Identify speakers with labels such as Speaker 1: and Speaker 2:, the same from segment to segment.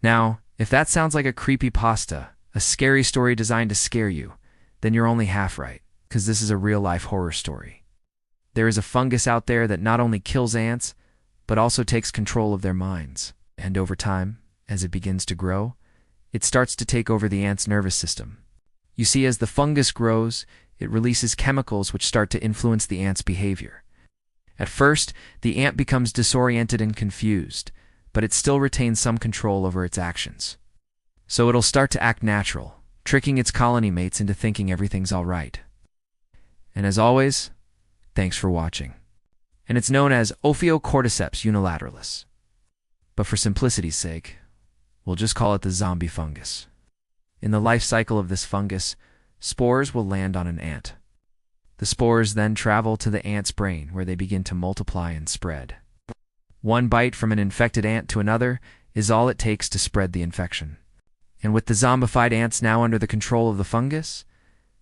Speaker 1: Now, if that sounds like a creepypasta, a scary story designed to scare you, then you're only half right, because this is a real-life horror story. There is a fungus out there that not only kills ants, but also takes control of their minds. And over time, as it begins to grow, it starts to take over the ant's nervous system. You see, as the fungus grows, it releases chemicals which start to influence the ant's behavior. At first, the ant becomes disoriented and confused, but it still retains some control over its actions. So it'll start to act natural, tricking its colony mates into thinking everything's all right. And as always, thanks for watching. And it's known as Ophiocordyceps unilateralis. But for simplicity's sake, we'll just call it the zombie fungus. In the life cycle of this fungus, spores will land on an ant. The spores then travel to the ant's brain, where they begin to multiply and spread. One bite from an infected ant to another is all it takes to spread the infection. And with the zombified ants now under the control of the fungus,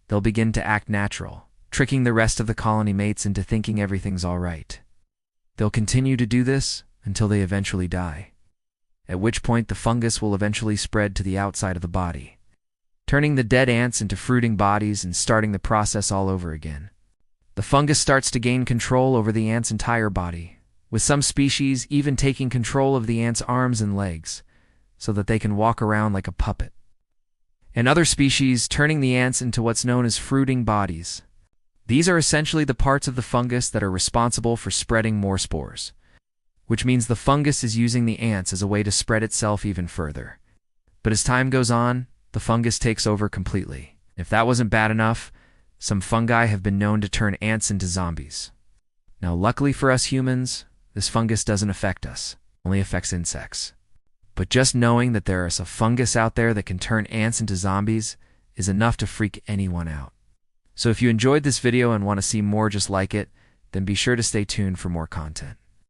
Speaker 1: they'll begin to act natural, tricking the rest of the colony mates into thinking everything's all right. They'll continue to do this until they eventually die, at which point the fungus will eventually spread to the outside of the body, turning the dead ants into fruiting bodies and starting the process all over again. The fungus starts to gain control over the ant's entire body, with some species even taking control of the ant's arms and legs, so that they can walk around like a puppet. And other species turning the ants into what's known as fruiting bodies. These are essentially the parts of the fungus that are responsible for spreading more spores, which means the fungus is using the ants as a way to spread itself even further. But as time goes on, the fungus takes over completely. If that wasn't bad enough, some fungi have been known to turn ants into zombies. Now, luckily for us humans, this fungus doesn't affect us, only affects insects. But just knowing that there is a fungus out there that can turn ants into zombies is enough to freak anyone out. So if you enjoyed this video and want to see more just like it, then be sure to stay tuned for more content.